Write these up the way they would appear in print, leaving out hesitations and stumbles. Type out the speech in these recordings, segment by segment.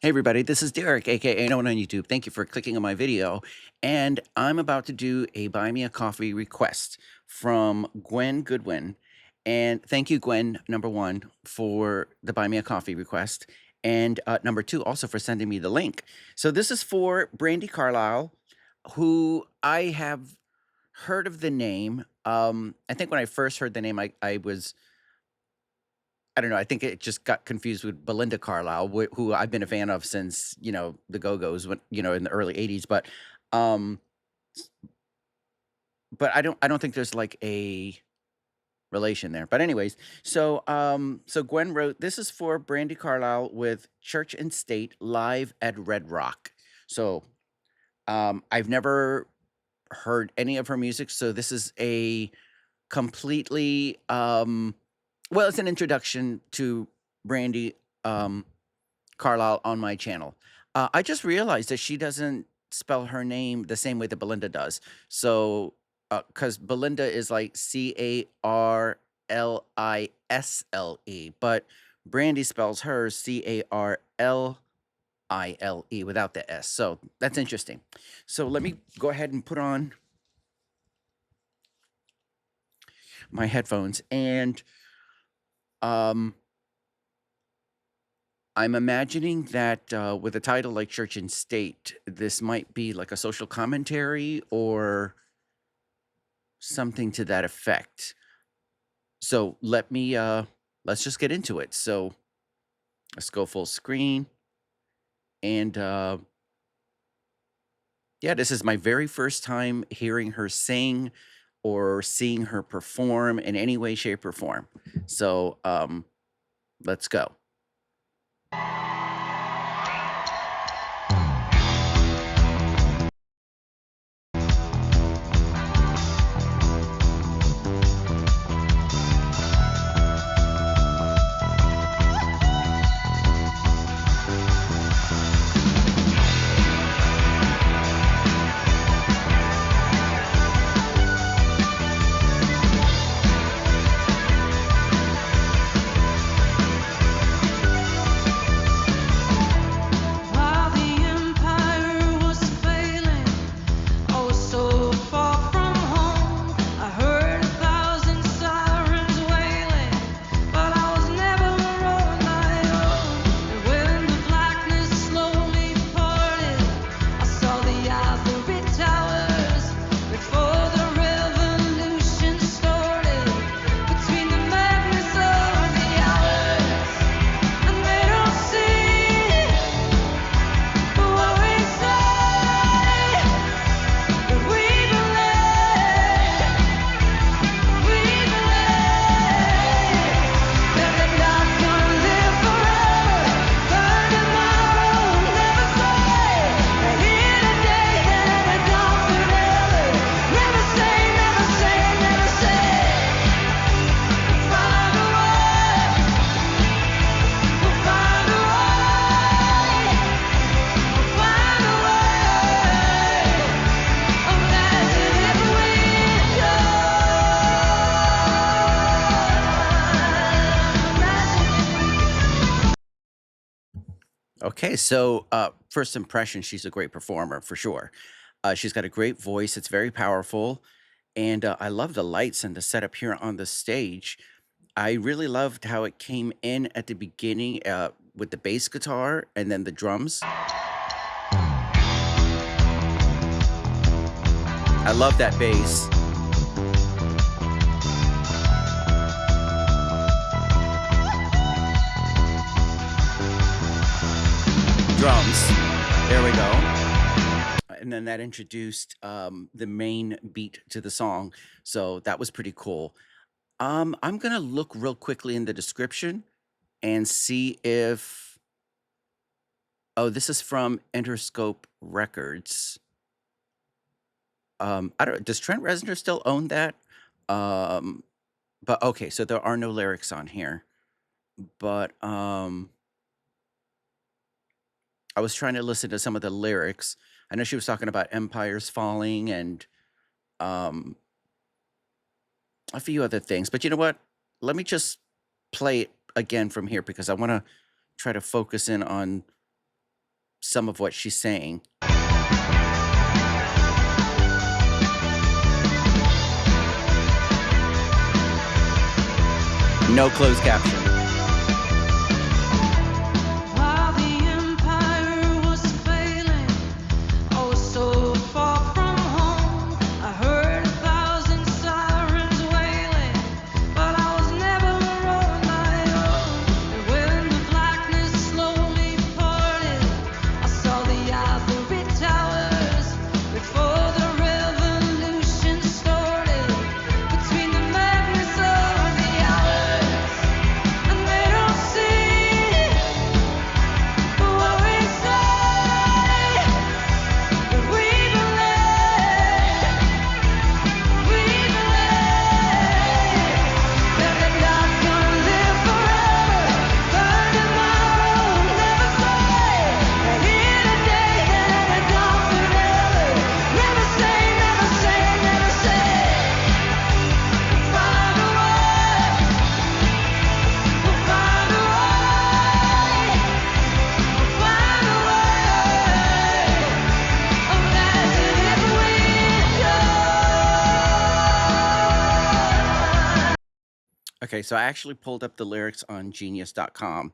Hey everybody, this is Derek, aka No One on YouTube. Thank you for clicking on my video. And I'm about to do a buy me a coffee request from Gwen Goodwin. And thank you, Gwen, number one, for the buy me a coffee request. And number two, also for sending me the link. So this is for Brandi Carlile, who I have heard of the name. I think when I first heard the name, I don't know. I think it just got confused with Belinda Carlisle, who I've been a fan of since the Go Go's, when in the early '80s. Um, but I don't think there's like a relation there. But anyways, so Gwen wrote, "This is for Brandi Carlile with Church and State live at Red Rock." So I've never heard any of her music, so this is a completely well, it's an introduction to Brandi Carlisle on my channel. I just realized that she doesn't spell her name the same way that Belinda does. So, because Belinda is like Carlisle, but Brandi spells hers Carlile without the S. So that's interesting. So let me go ahead and put on my headphones, and um, I'm imagining that with a title like Church and State, this might be like a social commentary or something to that effect. So let's just get into it. So let's go full screen. And yeah, this is my very first time hearing her sing or seeing her perform in any way, shape, or form. So let's go. While the empire was failing, I was so far from home. I heard 1,000 sirens wailing, but I was never on my own. And when the blackness slowly parted, I saw the ivory towers before the revolution started. Between the madness of the hours, and they don't see what we say. We believe that the dark gonna live forever. Burn tomorrow, never say. That here today, that the dark forever. Never say, never say, never say. Find a way, we'll find a way. We'll find a way. Imagine if we Okay, so first impression, she's a great performer for sure. She's got a great voice. It's very powerful. And I love the lights and the setup here on the stage. I really loved how it came in at the beginning with the bass guitar and then the drums. I love that bass. Drums. There we go. And then that introduced the main beat to the song. So that was pretty cool. I'm going to look real quickly in the description and see if. Oh, this is from Interscope Records. I don't. Does Trent Reznor still own that? But okay, so there are no lyrics on here. But I was trying to listen to some of the lyrics. I know she was talking about empires falling and um, a few other things. But you know what? Let me just play it again from here because I want to try to focus in on some of what she's saying. No closed caption. While the empire was failing, I was so far from home. I heard 1,000 sirens wailing, but I was never on my own. And when the blackness slowly parted, I saw the ivory towers before the revolution started. Between the madness of the hours, and they don't see what we say. But we believe that they're not gonna live forever. Burn tomorrow, never say. They're here today, they're gone forever. Never say, never say, never say. We'll find a way. We'll find a way. We'll find a way. Imagine if we could. Okay, so I actually pulled up the lyrics on genius.com,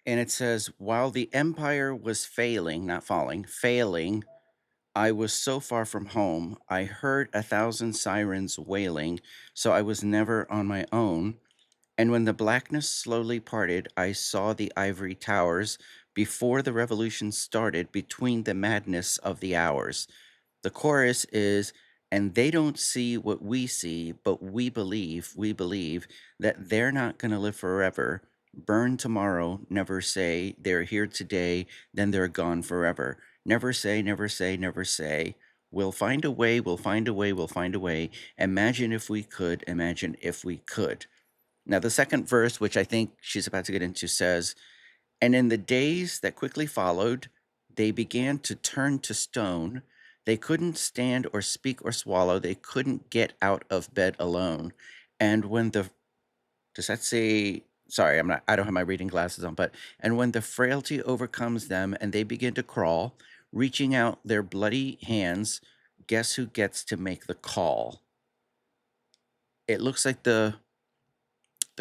and it says, while the empire was failing, not falling, failing, I was so far from home. I heard 1,000 sirens wailing, so I was never on my own. And when the blackness slowly parted, I saw the ivory towers before the revolution started, between the madness of the hours. The chorus is, and they don't see what we see, but we believe that they're not going to live forever. Burn tomorrow, never say. They're here today, then they're gone forever. Never say, never say, never say. We'll find a way, we'll find a way, we'll find a way. Imagine if we could, imagine if we could. Now, the second verse, which I think she's about to get into, says, and in the days that quickly followed, they began to turn to stone. They couldn't stand or speak or swallow. They couldn't get out of bed alone. And when the, does that say, sorry, I don't have my reading glasses on, but, and when the frailty overcomes them and they begin to crawl, reaching out their bloody hands, guess who gets to make the call? It looks like the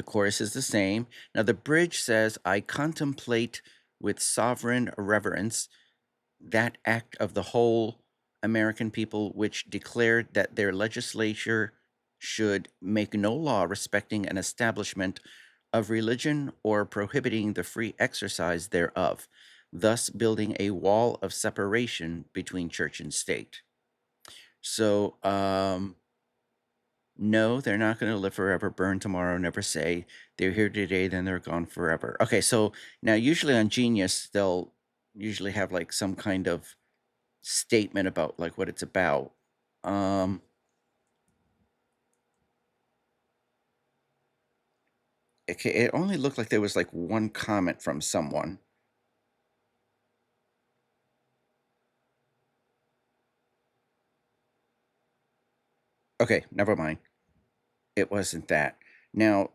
chorus is the same. Now, the bridge says, I contemplate with sovereign reverence that act of the whole American people which declared that their legislature should make no law respecting an establishment of religion or prohibiting the free exercise thereof, thus building a wall of separation between church and state. So, no, they're not going to live forever, burn tomorrow, never say. They're here today, then they're gone forever. Okay, so now usually on Genius, they'll usually have like some kind of statement about like what it's about. It only looked like there was like one comment from someone. Okay, never mind. It wasn't that. Now,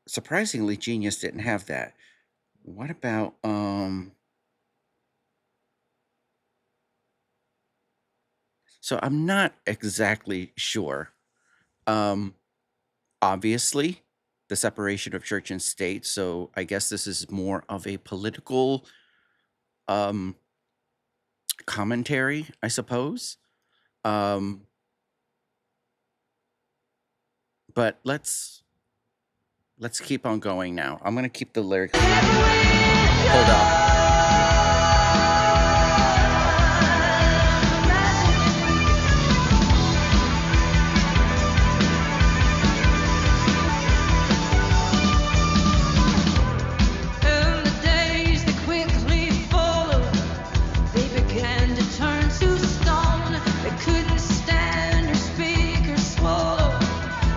surprisingly, Genius didn't have that. What about so I'm not exactly sure. Obviously, the separation of church and state, so I guess this is more of a political commentary, I suppose. But let's keep on going now. I'm gonna keep the lyrics pulled up. In the days that quickly followed, they began to turn to stone. They couldn't stand or speak or swallow.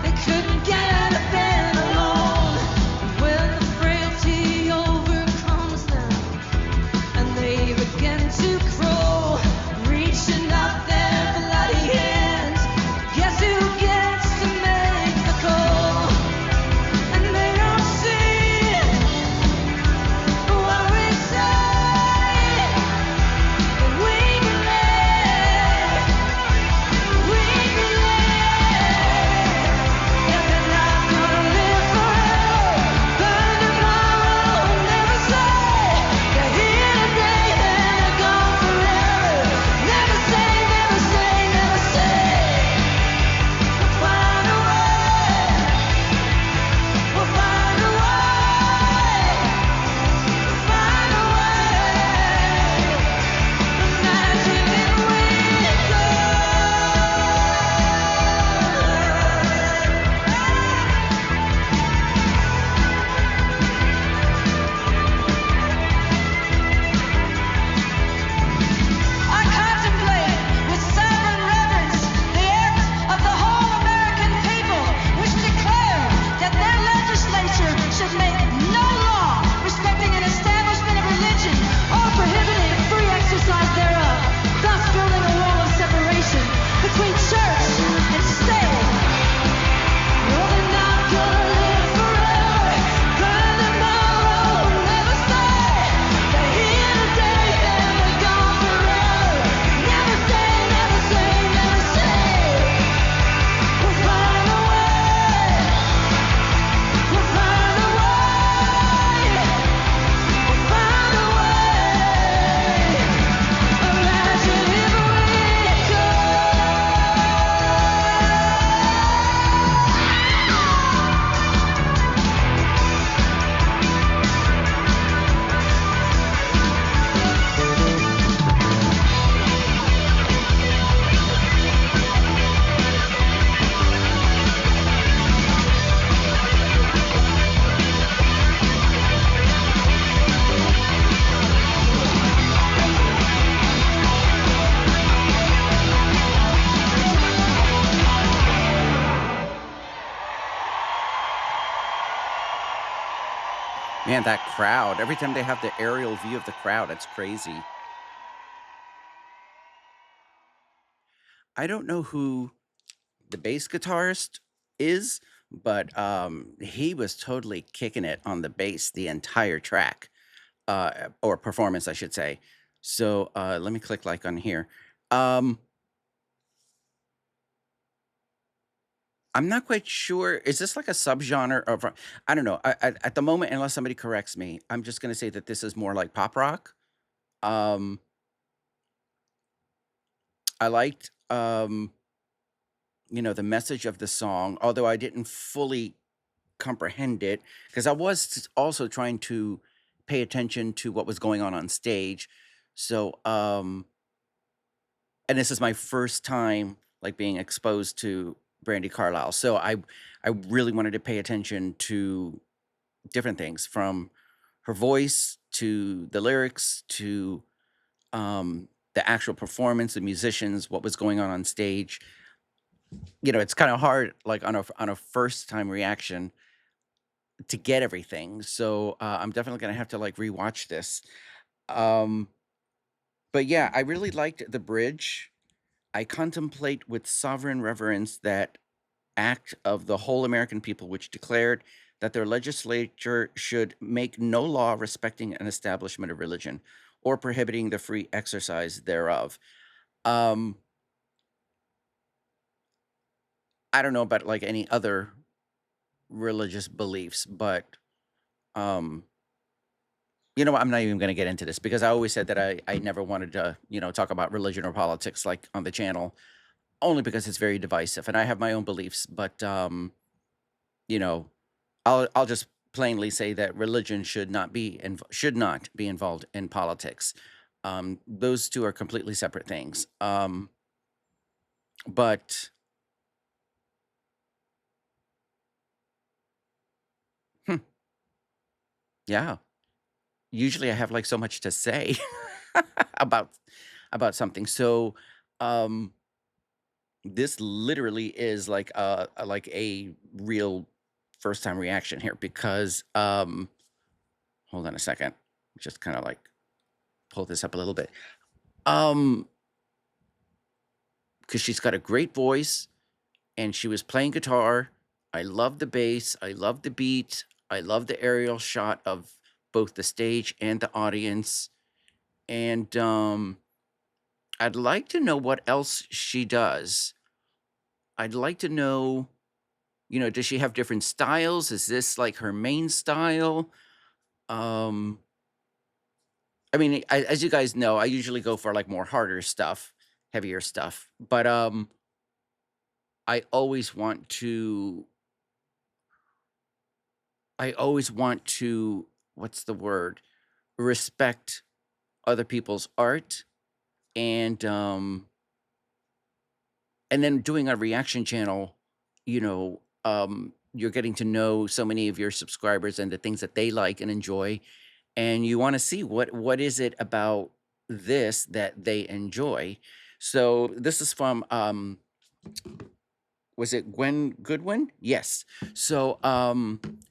They couldn't get out of bed alone. And when the frailty overcomes them, Man, that crowd, every time they have the aerial view of the crowd, it's crazy. I don't know who the bass guitarist is, but, he was totally kicking it on the bass the entire track, or performance, I should say. So, let me click like on here. Um, I'm not quite sure. Is this like a subgenre of I don't know. At the moment, unless somebody corrects me, I'm just gonna say that this is more like pop rock. Um, I liked, the message of the song, although I didn't fully comprehend it because I was also trying to pay attention to what was going on stage. So, and this is my first time like being exposed to Brandi Carlile. So I really wanted to pay attention to different things from her voice to the lyrics to the actual performance, the musicians, what was going on stage. It's kind of hard like on a first time reaction to get everything. So, I'm definitely gonna have to, like, rewatch this. Um, but yeah, I really liked the bridge. "I contemplate with sovereign reverence that act of the whole American people which declared that their legislature should make no law respecting an establishment of religion, or prohibiting the free exercise thereof." Um, I don't know about, like, any other religious beliefs, but, um what? I'm not even gonna get into this because I always said that I never wanted to, talk about religion or politics, like, on the channel, only because it's very divisive, and I have my own beliefs, but, you know, I'll just plainly say that religion should not be involved in politics. Those 2 are completely separate things. But hmm, yeah, usually I have, like, so much to say about something. So, um this literally is like a real first time reaction here because hold on a second. Just kind of like pull this up a little bit. Um because she's got a great voice and she was playing guitar. I love the bass, I love the beat, I love the aerial shot of both the stage and the audience. And I'd like to know what else she does. I'd like to know, does she have different styles? Is this like her main style? Um, I mean, as you guys know, I usually go for like more harder stuff, heavier stuff. But I always want to, I always want to, what's the word? Respect other people's art and then doing a reaction channel, you're getting to know so many of your subscribers and the things that they like and enjoy, and you wanna see what is it about this that they enjoy. So, this is from, was it Gwen Goodwin? Yes. So,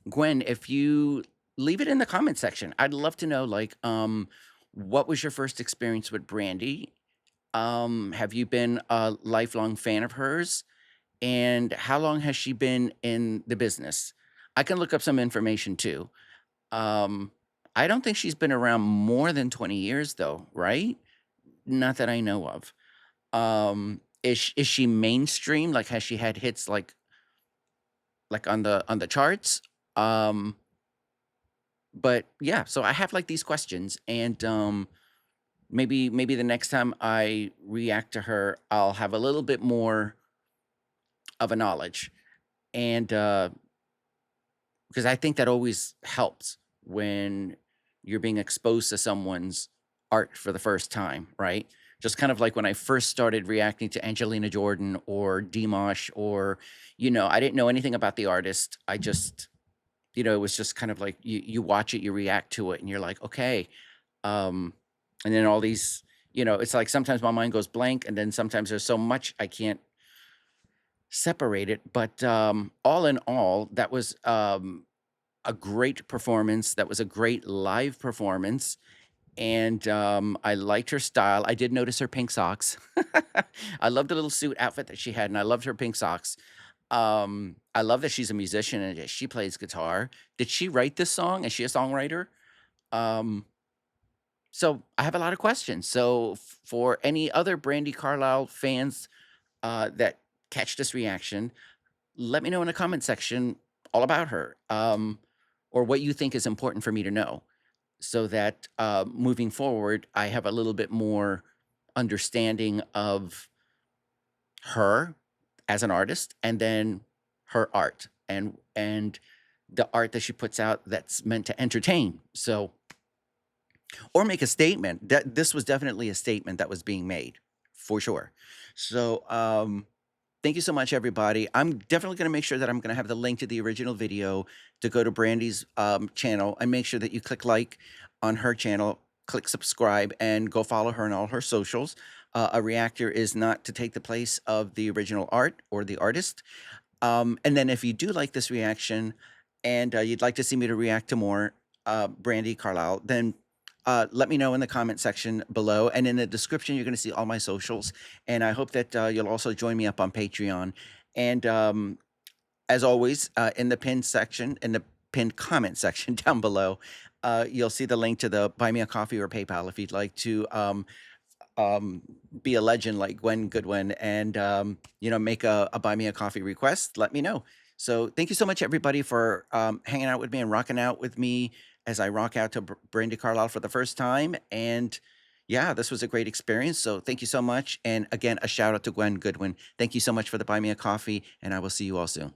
Gwen, if you leave it in the comment section, I'd love to know, like, what was your first experience with Brandi? Have you been a lifelong fan of hers? And how long has she been in the business? I can look up some information too. Um, I don't think she's been around more than 20 years though, right? Not that I know of. Is she mainstream? Like, has she had hits like on the charts? Um, but yeah, so I have like these questions, and maybe the next time I react to her, I'll have a little bit more of a knowledge, and because I think that always helps when you're being exposed to someone's art for the first time, right? Just kind of like when I first started reacting to Angelina Jordan or Dimash, or, I didn't know anything about the artist. I just, it was just kind of like you watch it, you react to it, and you're like, okay. Um, and then all these, it's like sometimes my mind goes blank, and then sometimes there's so much I can't separate it. But all in all, that was a great performance. That was a great live performance, and I liked her style. I did notice her pink socks. I loved the little suit outfit that she had, and I loved her pink socks. I love that she's a musician and that she plays guitar. Did she write this song? Is she a songwriter? Um, so I have a lot of questions. So for any other Brandi Carlile fans that catch this reaction, let me know in the comment section all about her, or what you think is important for me to know, so that moving forward, I have a little bit more understanding of her as an artist, and then her art, and the art that she puts out that's meant to entertain. So, or make a statement. That this was definitely a statement that was being made, for sure. So, thank you so much, everybody. I'm definitely going to make sure that I'm going to have the link to the original video to go to Brandy's channel, and make sure that you click like on her channel, click subscribe, and go follow her on all her socials. A reactor is not to take the place of the original art or the artist. And then if you do like this reaction, and you'd like to see me to react to more Brandi Carlile, then let me know in the comment section below. And in the description, you're going to see all my socials. And I hope that you'll also join me up on Patreon. And as always, in the pinned section, in the pinned comment section down below, you'll see the link to the Buy Me a Coffee or PayPal if you'd like to be a legend like Gwen Goodwin, and make a Buy Me a Coffee request. Let me know. So thank you so much, everybody, for hanging out with me and rocking out with me as I rock out to Brandi Carlile for the first time. And yeah, this was a great experience. So thank you so much. And again, a shout out to Gwen Goodwin. Thank you so much for the Buy Me a Coffee, and I will see you all soon.